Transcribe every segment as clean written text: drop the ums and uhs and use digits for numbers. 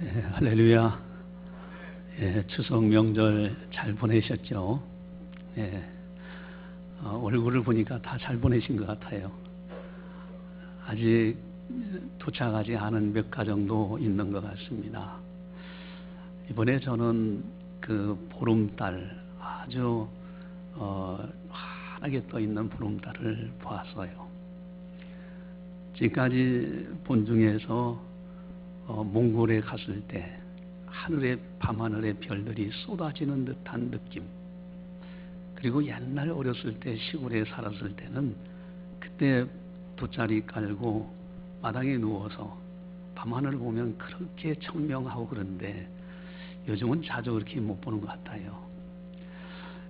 할렐루야. 추석 명절 잘 보내셨죠? 얼굴을 보니까 다 잘 보내신 것 같아요. 아직 도착하지 않은 몇 가정도 있는 것 같습니다. 이번에 저는 그 보름달, 아주 환하게 떠 있는 보름달을 보았어요. 지금까지 본 중에서 몽골에 갔을 때 밤하늘에 별들이 쏟아지는 듯한 느낌, 그리고 옛날 어렸을 때 시골에 살았을 때는 그때 돗자리 깔고 마당에 누워서 밤하늘을 보면 그렇게 청명하고 그런데 요즘은 자주 그렇게 못 보는 것 같아요.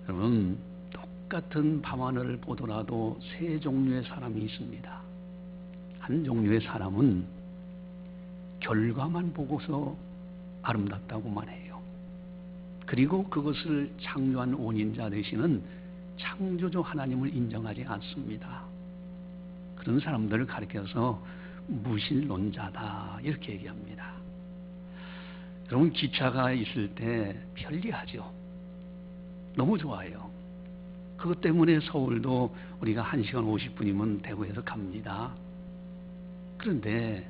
여러분, 똑같은 밤하늘을 보더라도 세 종류의 사람이 있습니다. 한 종류의 사람은 결과만 보고서 아름답다고만 해요. 그리고 그것을 창조한 원인자 되시는 창조주 하나님을 인정하지 않습니다. 그런 사람들을 가리켜서 무신론자다 이렇게 얘기합니다. 여러분, 기차가 있을 때 편리하죠. 너무 좋아요. 그것 때문에 서울도 우리가 1시간 50분이면 대구에서 갑니다. 그런데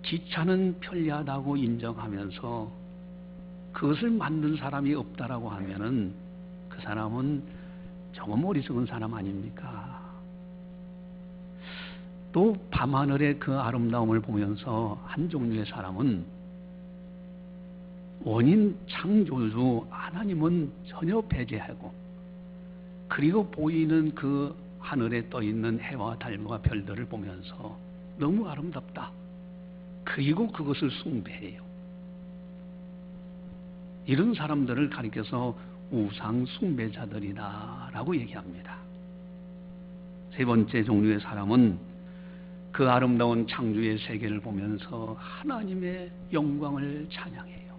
기차는 편리하다고 인정하면서 그것을 만든 사람이 없다라고 하면은 그 사람은 조금 어리석은 사람 아닙니까? 또 밤하늘의 그 아름다움을 보면서 한 종류의 사람은 원인 창조주 하나님은 전혀 배제하고, 그리고 보이는 그 하늘에 떠 있는 해와 달과 별들을 보면서 너무 아름답다, 그리고 그것을 숭배해요. 이런 사람들을 가리켜서 우상 숭배자들이다라고 얘기합니다. 세 번째 종류의 사람은 그 아름다운 창조의 세계를 보면서 하나님의 영광을 찬양해요.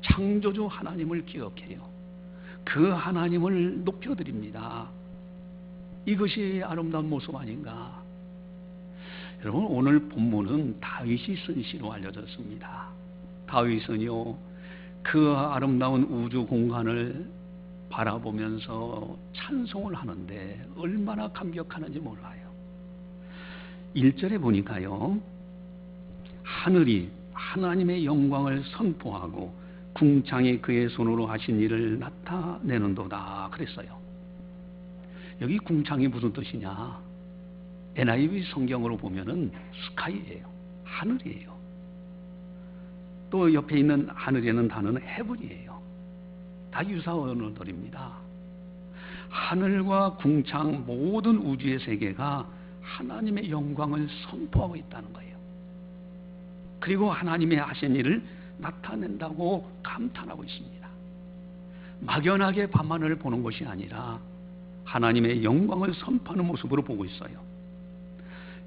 창조주 하나님을 기억해요. 그 하나님을 높여드립니다. 이것이 아름다운 모습 아닌가? 여러분, 오늘 본문은 다윗이 쓴 시로 알려졌습니다. 다윗은요, 그 아름다운 우주 공간을 바라보면서 찬송을 하는데 얼마나 감격하는지 몰라요. 1절에 보니까요, 하늘이 하나님의 영광을 선포하고 궁창이 그의 손으로 하신 일을 나타내는도다 그랬어요. 여기 궁창이 무슨 뜻이냐? NIV 성경으로 보면은 스카이예요. 하늘이에요. 또 옆에 있는 하늘에는 단어는 헤븐이에요. 다 유사 언어들입니다. 하늘과 궁창 모든 우주의 세계가 하나님의 영광을 선포하고 있다는 거예요. 그리고 하나님의 하신 일을 나타낸다고 감탄하고 있습니다. 막연하게 밤하늘을 보는 것이 아니라 하나님의 영광을 선포하는 모습으로 보고 있어요.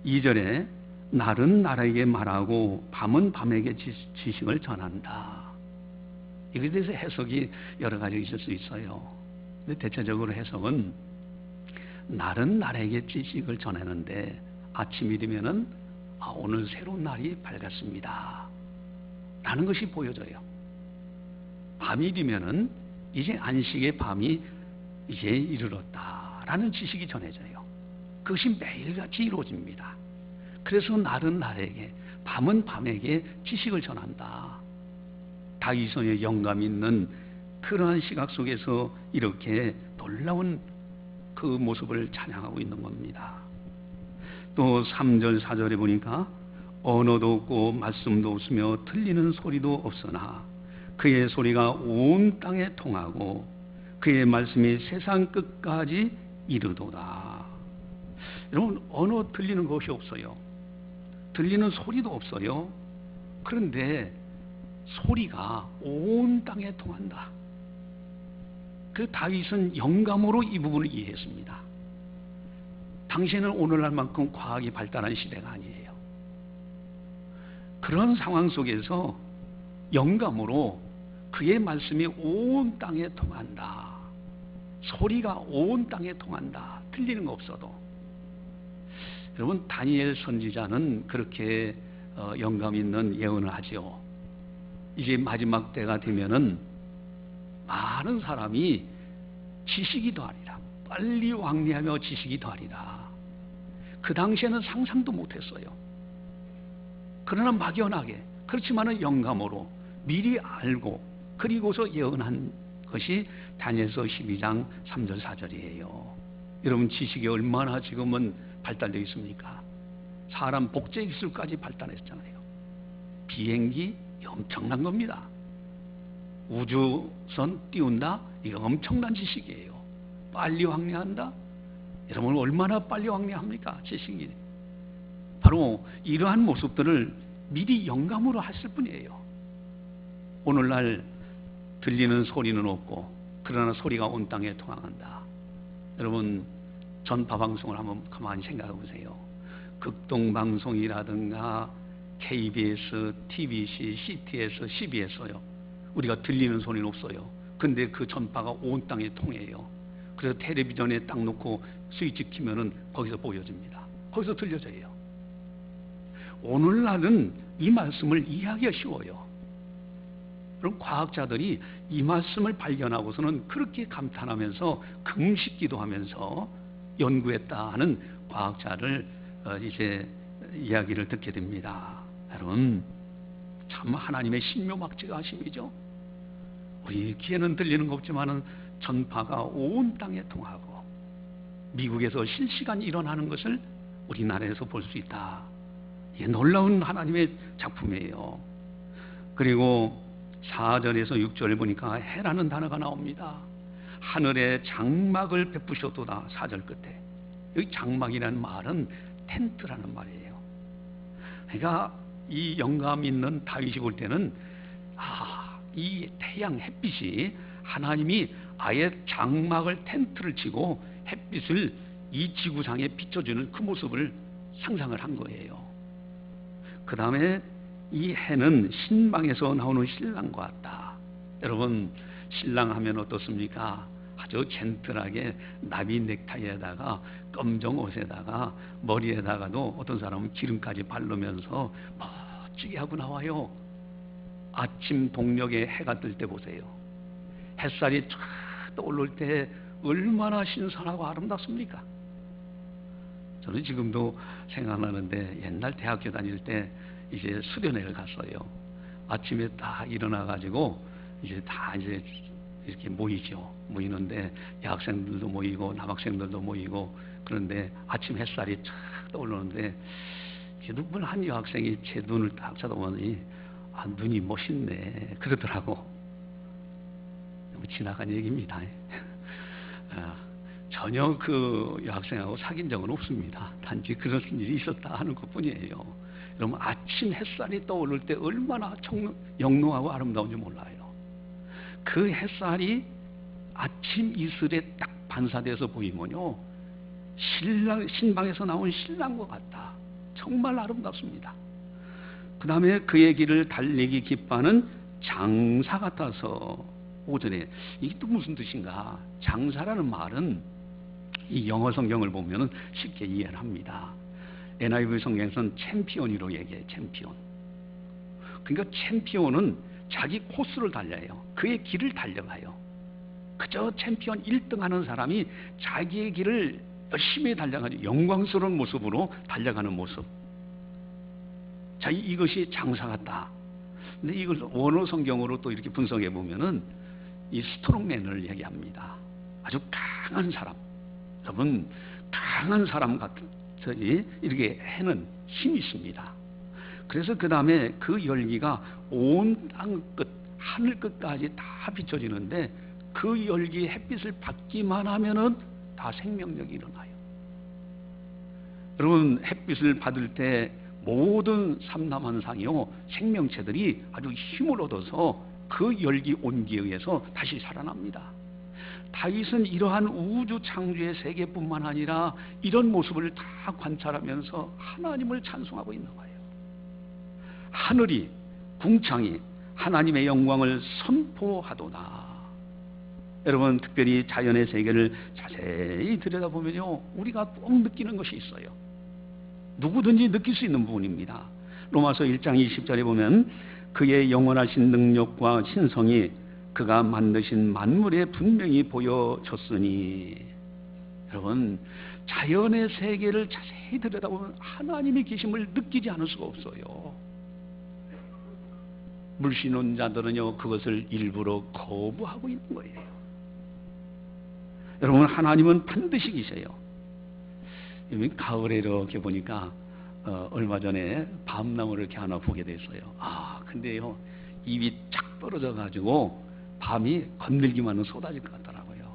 2절에 날은 날에게 말하고 밤은 밤에게 지식을 전한다. 이것에 대해서 해석이 여러 가지 있을 수 있어요. 근데 대체적으로 해석은 날은 날에게 지식을 전하는데 아침이 되면은 오늘 새로운 날이 밝았습니다 라는 것이 보여져요. 밤이 되면은 이제 안식의 밤이 이제 이르렀다 라는 지식이 전해져요. 그것이 매일같이 이루어집니다. 그래서 날은 날에게, 밤은 밤에게 지식을 전한다. 다윗의 영감 있는 그러한 시각 속에서 이렇게 놀라운 그 모습을 찬양하고 있는 겁니다. 또 3절 4절에 보니까 언어도 없고 말씀도 없으며 들리는 소리도 없으나 그의 소리가 온 땅에 통하고 그의 말씀이 세상 끝까지 이르도다. 여러분, 언어 들리는 것이 없어요. 들리는 소리도 없어요. 그런데 소리가 온 땅에 통한다. 그 다윗은 영감으로 이 부분을 이해했습니다. 당시에는 오늘날만큼 과학이 발달한 시대가 아니에요. 그런 상황 속에서 영감으로 그의 말씀이 온 땅에 통한다. 소리가 온 땅에 통한다. 들리는 거 없어도. 여러분, 다니엘 선지자는 그렇게 영감 있는 예언을 하죠. 이제 마지막 때가 되면은 많은 사람이 지식이 더하리라. 빨리 왕래하며 지식이 더하리라. 그 당시에는 상상도 못했어요. 그러나 막연하게, 그렇지만은 영감으로 미리 알고 그리고서 예언한 것이 다니엘서 12장 3절 4절이에요. 여러분, 지식이 얼마나 지금은 발달되어 있습니까? 사람 복제 기술까지 발달했잖아요. 비행기 엄청난 겁니다. 우주선 띄운다? 이거 엄청난 지식이에요. 빨리 왕래한다? 여러분, 얼마나 빨리 왕래합니까? 지식이. 바로 이러한 모습들을 미리 영감으로 했을 뿐이에요. 오늘날 들리는 소리는 없고 그러나 소리가 온 땅에 통한다. 여러분, 전파 방송을 한번 가만히 생각해 보세요. 극동방송이라든가 KBS, TBC, CTS, CBS요. 우리가 들리는 소리는 없어요. 근데 그 전파가 온 땅에 통해요. 그래서 텔레비전에 딱 놓고 스위치 키면은 거기서 보여집니다. 거기서 들려져요. 오늘날은 이 말씀을 이해하기가 쉬워요. 그럼 과학자들이 이 말씀을 발견하고서는 그렇게 감탄하면서 금식기도 하면서 연구했다 하는 과학자를 이제 이야기를 듣게 됩니다. 여러분, 참 하나님의 신묘막측하심이죠. 우리 귀에는 들리는 거 없지만은 전파가 온 땅에 통하고 미국에서 실시간 일어나는 것을 우리나라에서 볼 수 있다. 이게 놀라운 하나님의 작품이에요. 그리고 4절에서 6절 보니까 해라는 단어가 나옵니다. 하늘에 장막을 베푸셨도다. 4절 끝에 여기 장막이라는 말은 텐트라는 말이에요. 그러니까 이 영감 있는 다윗이 볼 때는 이 태양 햇빛이 하나님이 아예 장막을 텐트를 치고 햇빛을 이 지구상에 비춰주는 그 모습을 상상을 한 거예요. 그 다음에 이 해는 신방에서 나오는 신랑과 같다. 여러분, 신랑 하면 어떻습니까? 아주 젠틀하게 나비 넥타이에다가 검정 옷에다가 머리에다가도 어떤 사람은 기름까지 바르면서 멋지게 하고 나와요. 아침 동력에 해가 뜰 때 보세요. 햇살이 쫙 떠오를 때 얼마나 신선하고 아름답습니까? 저는 지금도 생각나는데 옛날 대학교 다닐 때 이제 수련회를 갔어요. 아침에 딱 일어나 가지고 이제 다 이제 이렇게 모이죠. 모이는데 여학생들도 모이고 남학생들도 모이고 그런데 아침 햇살이 쫙 떠오르는데 누군 한 여학생이 제 눈을 딱 쳐다보니 눈이 멋있네 그러더라고. 너무 지나간 얘기입니다. 전혀 그 여학생하고 사귄 적은 없습니다. 단지 그런 일이 있었다 하는 것뿐이에요. 여러분, 아침 햇살이 떠오를 때 얼마나 영롱하고 아름다운지 몰라요. 그 햇살이 아침 이슬에 딱 반사돼서 보이면요, 신방에서 나온 신랑과 같다. 정말 아름답습니다. 그 다음에 그의 길을 달리기 기뻐하는 장사 같아서 5절에 이게 또 무슨 뜻인가? 장사라는 말은 이 영어 성경을 보면 쉽게 이해를 합니다. NIV 성경에서는 챔피언이라고 얘기해요. 챔피언. 그러니까 챔피언은 자기 코스를 달려요. 그의 길을 달려가요. 그저 챔피언 1등 하는 사람이 자기의 길을 열심히 달려가지고 영광스러운 모습으로 달려가는 모습. 자, 이것이 장사 같다. 근데 이걸 원어 성경으로 또 이렇게 분석해 보면은 이 스트롱맨을 얘기합니다. 아주 강한 사람. 여러분, 강한 사람 같으니 이렇게 해는 힘이 있습니다. 그래서 그 다음에 그 열기가 온 땅 끝, 하늘 끝까지 다 비춰지는데 그 열기 햇빛을 받기만 하면은 다 생명력이 일어나요. 여러분, 햇빛을 받을 때 모든 삼라만상이요 생명체들이 아주 힘을 얻어서 그 열기 온기에 의해서 다시 살아납니다. 다윗은 이러한 우주 창조의 세계뿐만 아니라 이런 모습을 다 관찰하면서 하나님을 찬송하고 있는 거예요. 하늘이 궁창이 하나님의 영광을 선포하도다. 여러분, 특별히 자연의 세계를 자세히 들여다보면요, 우리가 꼭 느끼는 것이 있어요. 누구든지 느낄 수 있는 부분입니다. 로마서 1장 20절에 보면 그의 영원하신 능력과 신성이 그가 만드신 만물에 분명히 보여졌으니. 여러분, 자연의 세계를 자세히 들여다보면 하나님의 계심을 느끼지 않을 수가 없어요. 물신론자들은요, 그것을 일부러 거부하고 있는 거예요. 여러분, 하나님은 반드시 계셔요. 가을에 이렇게 보니까 얼마 전에 밤나무를 이렇게 하나 보게 됐어요. 근데요, 입이 쫙 떨어져 가지고 밤이 건들기만은 쏟아질 것 같더라고요.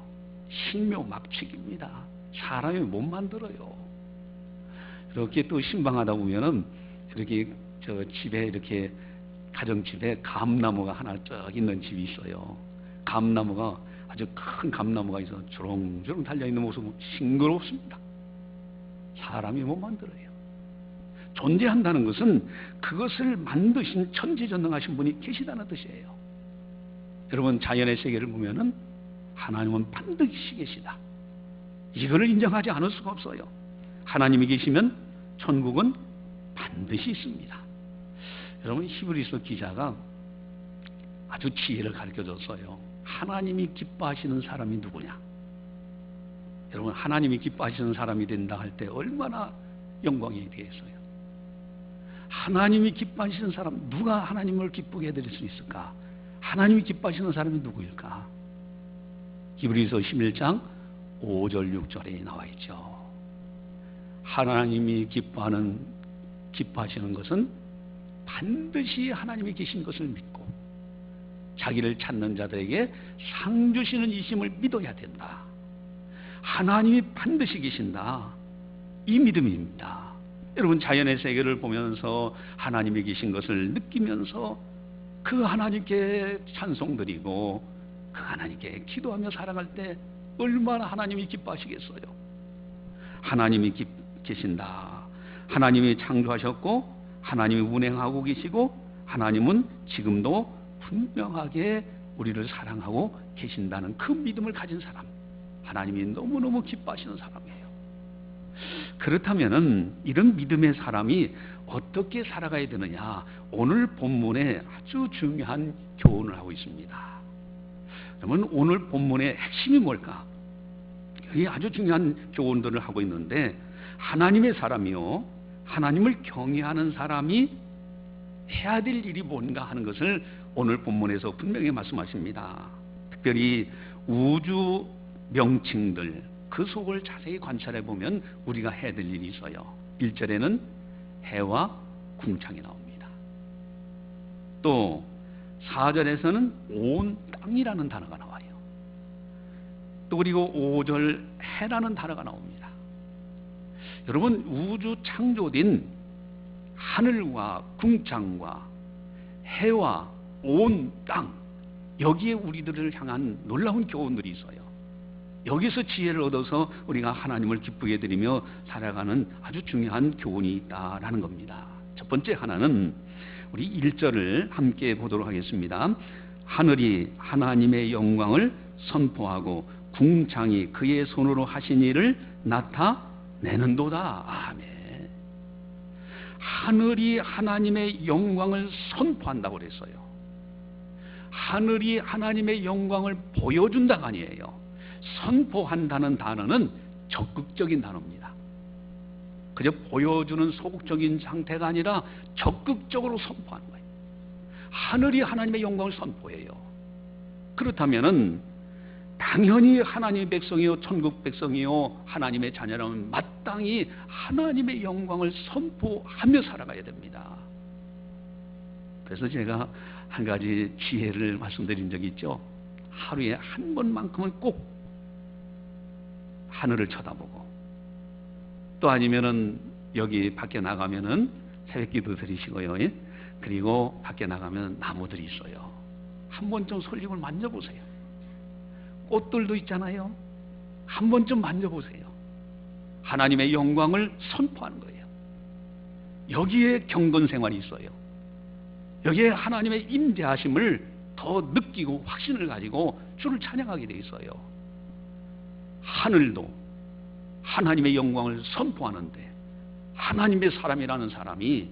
신묘막측입니다. 사람이 못 만들어요. 이렇게 또 신방하다 보면은 이렇게 저 집에 이렇게 가정집에 감나무가 하나 쭉 있는 집이 있어요. 감나무가 아주 큰 감나무가 있어 주렁주렁 달려있는 모습은 싱그럽습니다. 사람이 못 만들어요. 존재한다는 것은 그것을 만드신 천지전능하신 분이 계시다는 뜻이에요. 여러분, 자연의 세계를 보면은 하나님은 반드시 계시다. 이거를 인정하지 않을 수가 없어요. 하나님이 계시면 천국은 반드시 있습니다. 여러분, 히브리서 기자가 아주 지혜를 가르쳐줬어요. 하나님이 기뻐하시는 사람이 누구냐? 여러분, 하나님이 기뻐하시는 사람이 된다 할 때 얼마나 영광이 되겠어요. 하나님이 기뻐하시는 사람, 누가 하나님을 기쁘게 해드릴 수 있을까? 하나님이 기뻐하시는 사람이 누구일까? 히브리서 11장 5절 6절에 나와 있죠. 하나님이 기뻐하시는 것은 반드시 하나님이 계신 것을 믿고 자기를 찾는 자들에게 상 주시는 이심을 믿어야 된다. 하나님이 반드시 계신다. 이 믿음입니다. 여러분, 자연의 세계를 보면서 하나님이 계신 것을 느끼면서 그 하나님께 찬송드리고 그 하나님께 기도하며 살아갈 때 얼마나 하나님이 기뻐하시겠어요. 하나님이 계신다. 하나님이 창조하셨고 하나님이 운행하고 계시고 하나님은 지금도 분명하게 우리를 사랑하고 계신다는 그 믿음을 가진 사람, 하나님이 너무너무 기뻐하시는 사람이에요. 그렇다면 이런 믿음의 사람이 어떻게 살아가야 되느냐? 오늘 본문에 아주 중요한 교훈을 하고 있습니다. 그러면 오늘 본문의 핵심이 뭘까? 여기 아주 중요한 교훈들을 하고 있는데, 하나님의 사람이요, 하나님을 경외하는 사람이 해야 될 일이 뭔가 하는 것을 오늘 본문에서 분명히 말씀하십니다. 특별히 우주 명칭들, 그 속을 자세히 관찰해 보면 우리가 해야 될 일이 있어요. 1절에는 해와 궁창이 나옵니다. 또 4절에서는 온 땅이라는 단어가 나와요. 또 그리고 5절 해라는 단어가 나옵니다. 여러분, 우주 창조된 하늘과 궁창과 해와 온 땅, 여기에 우리들을 향한 놀라운 교훈들이 있어요. 여기서 지혜를 얻어서 우리가 하나님을 기쁘게 드리며 살아가는 아주 중요한 교훈이 있다라는 겁니다. 첫 번째 하나는 우리 1절을 함께 보도록 하겠습니다. 하늘이 하나님의 영광을 선포하고 궁창이 그의 손으로 하신 일을 나타내는도다. 아멘. 하늘이 하나님의 영광을 선포한다고 그랬어요. 하늘이 하나님의 영광을 보여준다가 아니에요. 선포한다는 단어는 적극적인 단어입니다. 그저 보여주는 소극적인 상태가 아니라 적극적으로 선포하는 거예요. 하늘이 하나님의 영광을 선포해요. 그렇다면은 당연히 하나님의 백성이요, 천국 백성이요, 하나님의 자녀라면 마땅히 하나님의 영광을 선포하며 살아가야 됩니다. 그래서 제가 한 가지 지혜를 말씀드린 적이 있죠. 하루에 한 번만큼은 꼭 하늘을 쳐다보고, 또 아니면은 여기 밖에 나가면은 새벽기도 드리시고요. 그리고 밖에 나가면 나무들이 있어요. 한 번쯤 솔잎을 만져보세요. 꽃들도 있잖아요. 한 번쯤 만져보세요. 하나님의 영광을 선포하는 거예요. 여기에 경건 생활이 있어요. 여기에 하나님의 임재하심을 더 느끼고 확신을 가지고 주를 찬양하게 돼 있어요. 하늘도 하나님의 영광을 선포하는데 하나님의 사람이라는 사람이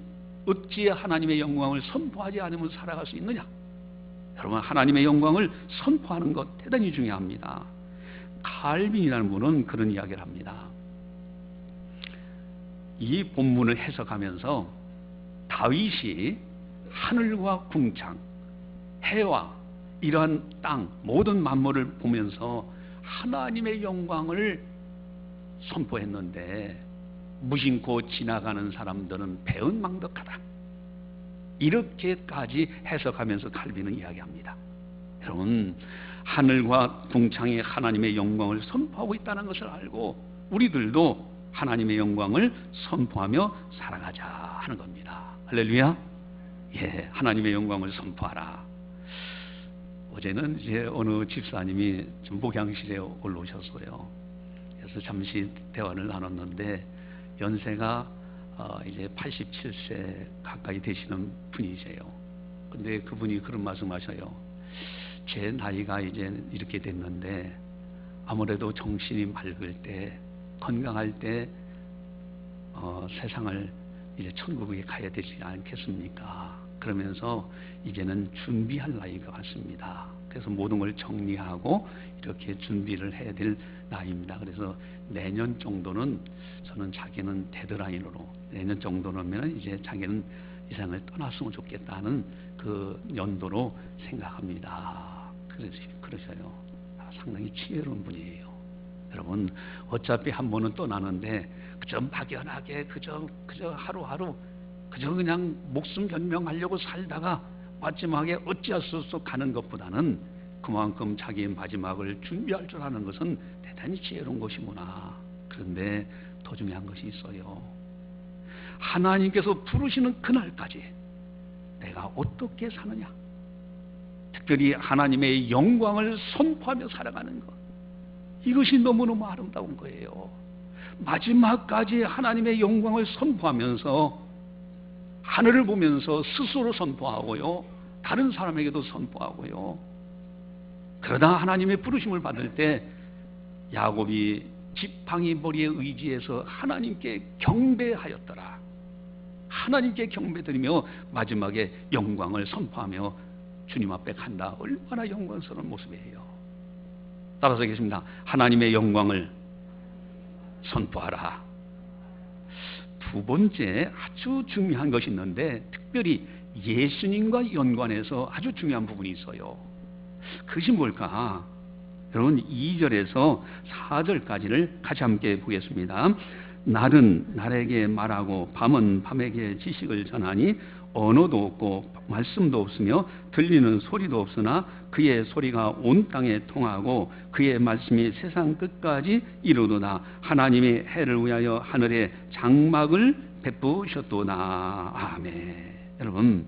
어찌 하나님의 영광을 선포하지 않으면 살아갈 수 있느냐? 여러분, 하나님의 영광을 선포하는 것 대단히 중요합니다. 칼빈이라는 분은 그런 이야기를 합니다. 이 본문을 해석하면서 다윗이 하늘과 궁창, 해와 이러한 땅, 모든 만물을 보면서 하나님의 영광을 선포했는데 무심코 지나가는 사람들은 배은망덕하다. 이렇게까지 해석하면서 칼빈은 이야기합니다. 여러분, 하늘과 궁창에 하나님의 영광을 선포하고 있다는 것을 알고 우리들도 하나님의 영광을 선포하며 살아가자 하는 겁니다. 할렐루야. 예, 하나님의 영광을 선포하라. 어제는 이제 어느 집사님이 좀 목양실에 올라오셨어요. 그래서 잠시 대화를 나눴는데 연세가 이제 87세 가까이 되시는 분이세요. 근데 그분이 그런 말씀하셔요. 제 나이가 이제 이렇게 됐는데 아무래도 정신이 맑을 때, 건강할 때 세상을 이제 천국에 가야 되지 않겠습니까? 그러면서 이제는 준비할 나이가 같습니다. 그래서 모든 걸 정리하고 이렇게 준비를 해야 될 나이입니다. 그래서 내년 정도는 저는 자기는 데드라인으로 내년 정도면 이제 자기는 이 세상을 떠났으면 좋겠다는 그 연도로 생각합니다. 그러셔요. 상당히 지혜로운 분이에요. 여러분, 어차피 한 번은 떠나는데 그저 막연하게 그저 하루하루 그저 그냥 목숨 변명하려고 살다가 마지막에 어찌할 수 없어 가는 것보다는 그만큼 자기의 마지막을 준비할 줄 아는 것은 대단히 지혜로운 것이구나. 그런데 더 중요한 것이 있어요. 하나님께서 부르시는 그날까지 내가 어떻게 사느냐? 특별히 하나님의 영광을 선포하며 살아가는 것, 이것이 너무너무 아름다운 거예요. 마지막까지 하나님의 영광을 선포하면서 하늘을 보면서 스스로 선포하고요, 다른 사람에게도 선포하고요. 그러다 하나님의 부르심을 받을 때 야곱이 지팡이 머리에 의지해서 하나님께 경배하였더라. 하나님께 경배드리며 마지막에 영광을 선포하며 주님 앞에 간다. 얼마나 영광스러운 모습이에요. 따라서 하겠습니다. 하나님의 영광을 선포하라. 두 번째 아주 중요한 것이 있는데 특별히 예수님과 연관해서 아주 중요한 부분이 있어요. 그것이 뭘까? 여러분, 2절에서 4절까지를 같이 함께 보겠습니다. 날은 날에게 말하고 밤은 밤에게 지식을 전하니 언어도 없고 말씀도 없으며 들리는 소리도 없으나 그의 소리가 온 땅에 통하고 그의 말씀이 세상 끝까지 이르도다. 하나님이 해를 위하여 하늘에 장막을 베푸셨도다. 아멘. 여러분,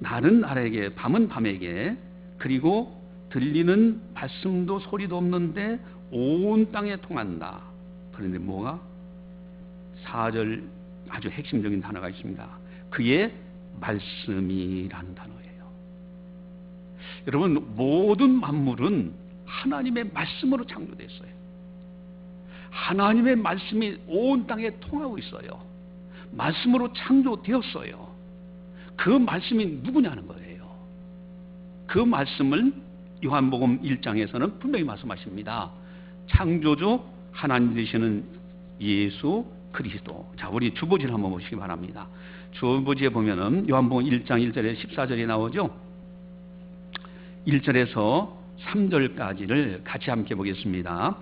날은 날에게 밤은 밤에게, 그리고 들리는 말씀도 소리도 없는데 온 땅에 통한다. 그런데 뭐가? 4절 아주 핵심적인 단어가 있습니다. 그의 말씀이라는 단어예요. 여러분, 모든 만물은 하나님의 말씀으로 창조됐어요. 하나님의 말씀이 온 땅에 통하고 있어요. 말씀으로 창조되었어요. 그 말씀이 누구냐는 거예요. 그 말씀을 요한복음 1장에서는 분명히 말씀하십니다. 창조주 하나님 되시는 예수 그리스도. 자, 우리 주보지를 한번 보시기 바랍니다. 주보지에 보면은 요한복음 1장 1절에 14절에 나오죠. 1절에서 3절까지를 같이 함께 보겠습니다.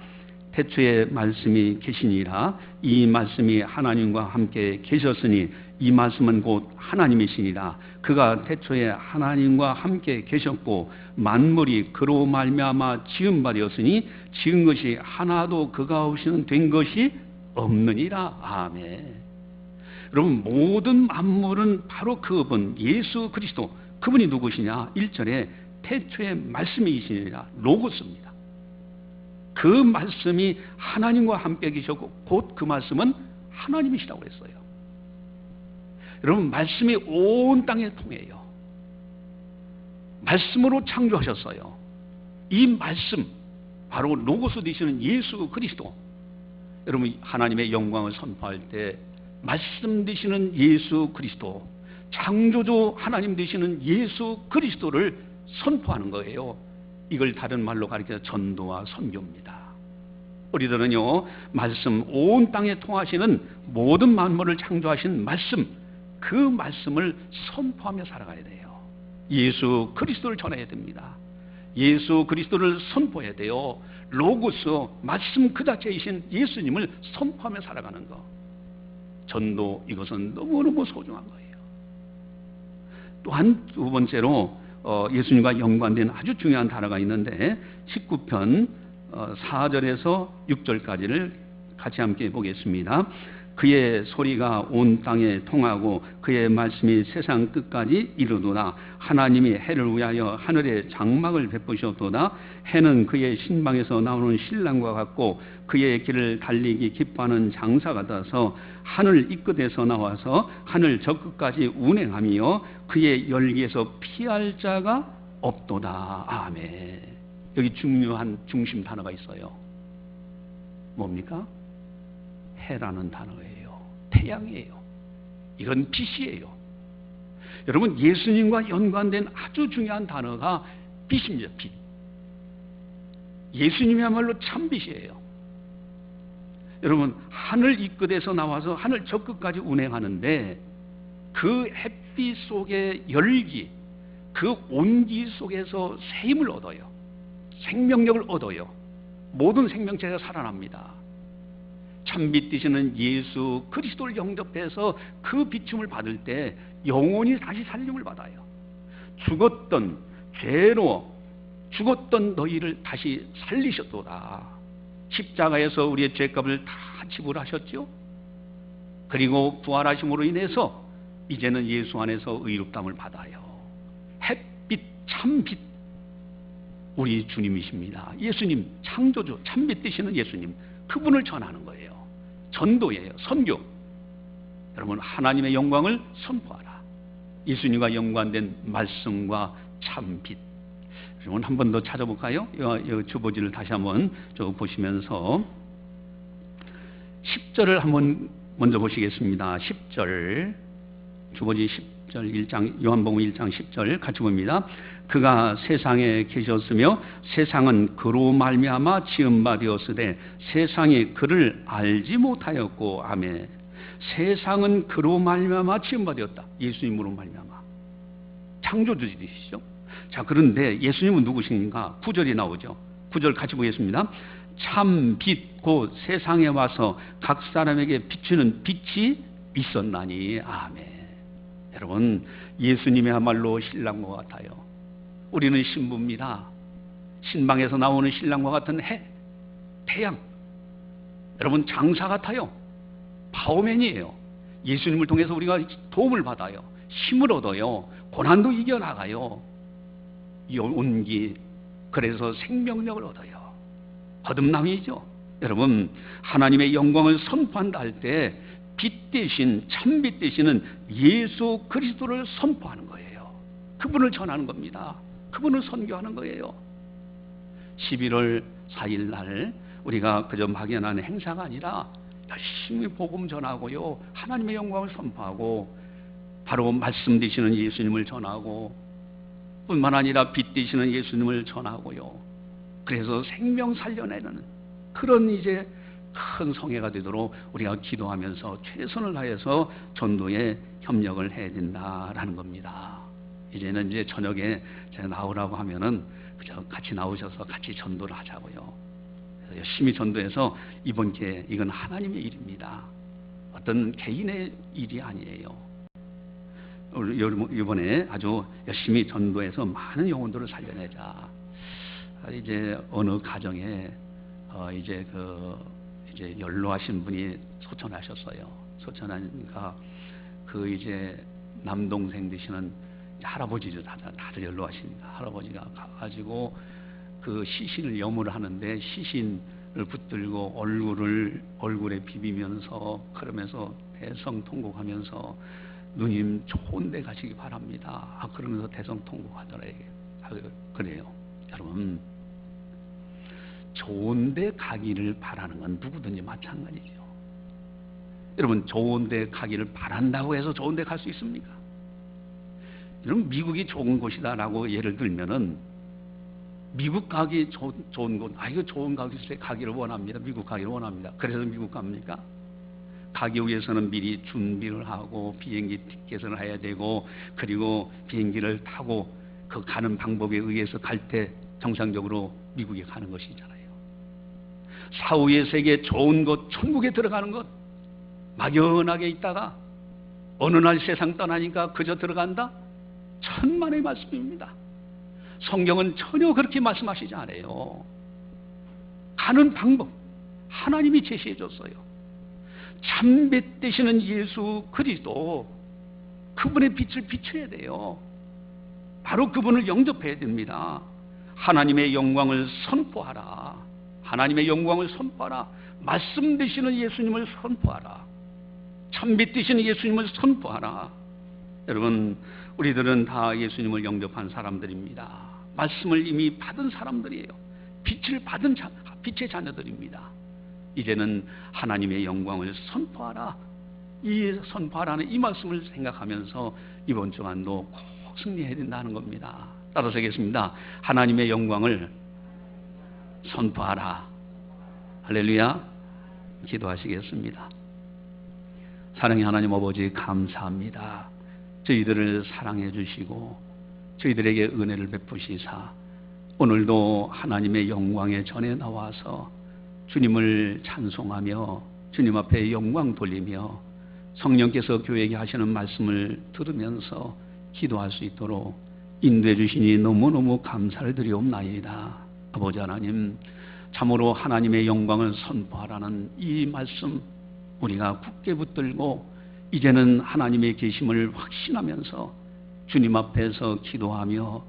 태초에 말씀이 계시니라. 이 말씀이 하나님과 함께 계셨으니 이 말씀은 곧 하나님이시니라. 그가 태초에 하나님과 함께 계셨고 만물이 그로 말미암아 지은 바 되었으니 지은 것이 하나도 그가 없이는 된 것이 없느니라. 아멘. 여러분, 모든 만물은 바로 그분 예수 그리스도, 그분이 누구시냐? 1절에 태초에 말씀이시니라. 로고스입니다. 그 말씀이 하나님과 함께 계셨고 곧 그 말씀은 하나님이시라고 했어요. 여러분, 말씀이 온 땅에 통해요. 말씀으로 창조하셨어요. 이 말씀, 바로 로고스 되시는 예수 그리스도. 여러분, 하나님의 영광을 선포할 때 말씀 되시는 예수 그리스도, 창조주 하나님 되시는 예수 그리스도를 선포하는 거예요. 이걸 다른 말로 가리켜 전도와 선교입니다. 우리들은요, 말씀, 온 땅에 통하시는 모든 만물을 창조하신 말씀, 그 말씀을 선포하며 살아가야 돼요. 예수 그리스도를 전해야 됩니다. 예수 그리스도를 선포해야 돼요. 로고스, 말씀 그 자체이신 예수님을 선포하며 살아가는 거. 전도, 이것은 너무너무 소중한 거예요. 또한 두 번째로 예수님과 연관된 아주 중요한 단어가 있는데 19편 4절에서 6절까지를 같이 함께 보겠습니다. 그의 소리가 온 땅에 통하고 그의 말씀이 세상 끝까지 이르도다. 하나님이 해를 위하여 하늘에 장막을 베푸셨도다. 해는 그의 신방에서 나오는 신랑과 같고 그의 길을 달리기 기뻐하는 장사 같아서 하늘 이끝에서 나와서 하늘 저 끝까지 운행하며 그의 열기에서 피할 자가 없도다. 아멘. 여기 중요한 중심 단어가 있어요. 뭡니까? 해라는 단어예요. 태양이에요. 이건 빛이에요. 여러분, 예수님과 연관된 아주 중요한 단어가 빛입니다. 빛. 예수님이야말로 참 빛이에요. 여러분, 하늘 이 끝에서 나와서 하늘 저 끝까지 운행하는데 그 햇빛 속의 열기, 그 온기 속에서 새 힘을 얻어요. 생명력을 얻어요. 모든 생명체가 살아납니다. 참빛 되시는 예수 그리스도를 영접해서 그 비춤을 받을 때 영혼이 다시 살림을 받아요. 죽었던, 죄로 죽었던 너희를 다시 살리셨도다. 십자가에서 우리의 죄값을 다 지불하셨죠. 그리고 부활하심으로 인해서 이제는 예수 안에서 의롭다함을 받아요. 햇빛, 참빛, 우리 주님이십니다. 예수님, 창조주, 참빛 되시는 예수님, 그분을 전하는 거예요. 전도예요. 선교. 여러분, 하나님의 영광을 선포하라. 예수님과 연관된 말씀과 참빛. 여러분, 한 번 더 찾아볼까요? 이 주보지를 다시 한번 보시면서 10절을 한번 먼저 보시겠습니다. 10절, 주보지 10절 1장, 요한복음 1장 10절 같이 봅니다. 그가 세상에 계셨으며 세상은 그로 말미암아 지은 바 되었으되 세상이 그를 알지 못하였고. 아멘. 세상은 그로 말미암아 지은 바 되었다. 예수님으로 말미암아. 창조주이시죠. 자, 그런데 예수님은 누구신가? 9절이 나오죠. 9절 같이 보겠습니다. 참 빛 곧 세상에 와서 각 사람에게 비추는 빛이 있었나니. 아멘. 여러분, 예수님이야말로 신랑과 같아요. 우리는 신부입니다. 신방에서 나오는 신랑과 같은 해, 태양. 여러분, 장사 같아요. 파워맨이에요. 예수님을 통해서 우리가 도움을 받아요. 힘을 얻어요. 고난도 이겨나가요. 온기, 그래서 생명력을 얻어요. 거듭남이죠. 여러분, 하나님의 영광을 선포한다 할 때 빛 대신, 참빛 되시는 예수 그리스도를 선포하는 거예요. 그분을 전하는 겁니다. 그분을 선교하는 거예요. 11월 4일 날 우리가 그저 막연한 행사가 아니라 열심히 복음 전하고요, 하나님의 영광을 선포하고 바로 말씀 되시는 예수님을 전하고 뿐만 아니라 빛 되시는 예수님을 전하고요, 그래서 생명 살려내는 그런 이제 큰 성회가 되도록 우리가 기도하면서 최선을 다해서 전도에 협력을 해야 된다라는 겁니다. 이제는 이제 저녁에 제가 나오라고 하면은 그저 같이 나오셔서 같이 전도를 하자고요. 그래서 열심히 전도해서 이번 기회, 이건 하나님의 일입니다. 어떤 개인의 일이 아니에요. 이번에 아주 열심히 전도해서 많은 영혼들을 살려내자. 이제 어느 가정에 이제 연로하신 분이 소천하셨어요. 소천하니까 그 이제 남동생 되시는 할아버지죠. 다들 연로하십니다. 할아버지가 가가지고 그 시신을 염을 하는데 시신을 붙들고 얼굴에 비비면서 그러면서 대성통곡하면서 누님 좋은 데 가시기 바랍니다. 그러면서 대성통곡하더래요. 그래요. 여러분, 좋은 데 가기를 바라는 건 누구든지 마찬가지죠. 여러분, 좋은 데 가기를 바란다고 해서 좋은 데 갈 수 있습니까? 여러분, 미국이 좋은 곳이다라고 예를 들면은 미국 가기 좋은 곳, 이거 좋은 곳에 가기를 원합니다. 미국 가기를 원합니다. 그래서 미국 갑니까? 가기 위해서는 미리 준비를 하고 비행기 티켓을 해야 되고, 그리고 비행기를 타고 그 가는 방법에 의해서 갈 때 정상적으로 미국에 가는 것이잖아요. 사후의 세계 좋은 곳, 천국에 들어가는 것, 막연하게 있다가 어느 날 세상 떠나니까 그저 들어간다? 천만의 말씀입니다. 성경은 전혀 그렇게 말씀하시지 않아요. 가는 방법 하나님이 제시해 줬어요. 참빛 되시는 예수 그리스도, 그분의 빛을 비춰야 돼요. 바로 그분을 영접해야 됩니다. 하나님의 영광을 선포하라. 하나님의 영광을 선포하라. 말씀 되시는 예수님을 선포하라. 참빛 되시는 예수님을 선포하라. 여러분, 우리들은 다 예수님을 영접한 사람들입니다. 말씀을 이미 받은 사람들이에요. 빛을 받은 빛의 자녀들입니다. 이제는 하나님의 영광을 선포하라. 이 선포하라는 이 말씀을 생각하면서 이번 주간도 꼭 승리해야 된다는 겁니다. 따라서 하겠습니다. 하나님의 영광을 선포하라. 할렐루야. 기도하시겠습니다. 사랑의 하나님 아버지, 감사합니다. 저희들을 사랑해 주시고 저희들에게 은혜를 베푸시사 오늘도 하나님의 영광의 전에 나와서 주님을 찬송하며 주님 앞에 영광 돌리며 성령께서 교회에게 하시는 말씀을 들으면서 기도할 수 있도록 인도해 주시니 너무너무 감사를 드리옵나이다. 아버지 하나님, 참으로 하나님의 영광을 선포하라는 이 말씀 우리가 굳게 붙들고 이제는 하나님의 계심을 확신하면서 주님 앞에서 기도하며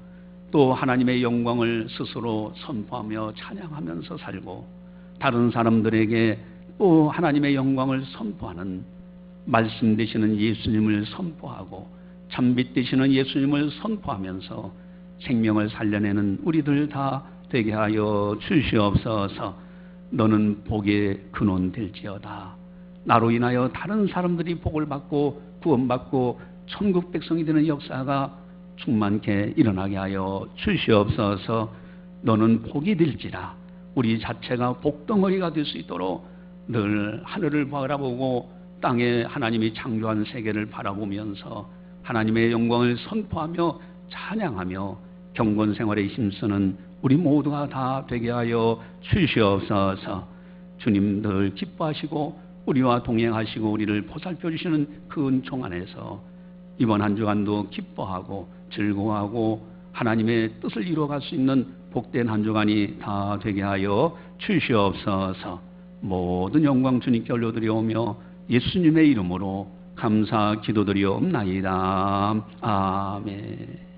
또 하나님의 영광을 스스로 선포하며 찬양하면서 살고 다른 사람들에게 또 하나님의 영광을 선포하는 말씀 되시는 예수님을 선포하고 참빛 되시는 예수님을 선포하면서 생명을 살려내는 우리들 다 되게 하여 주시옵소서. 너는 복의 근원 될지어다. 나로 인하여 다른 사람들이 복을 받고 구원받고 천국 백성이 되는 역사가 충만케 일어나게 하여 주시옵소서. 너는 복이 될지라. 우리 자체가 복덩어리가 될 수 있도록 늘 하늘을 바라보고 땅에 하나님이 창조한 세계를 바라보면서 하나님의 영광을 선포하며 찬양하며 경건 생활에 힘쓰는 우리 모두가 다 되게 하여 주시옵소서. 주님 늘 기뻐하시고 우리와 동행하시고 우리를 보살펴 주시는 그 은총 안에서 이번 한 주간도 기뻐하고 즐거워하고 하나님의 뜻을 이루어갈 수 있는 복된 한 주간이 다 되게 하여 주시옵소서. 모든 영광 주님께 올려드리오며 예수님의 이름으로 감사 기도드리옵나이다. 아멘.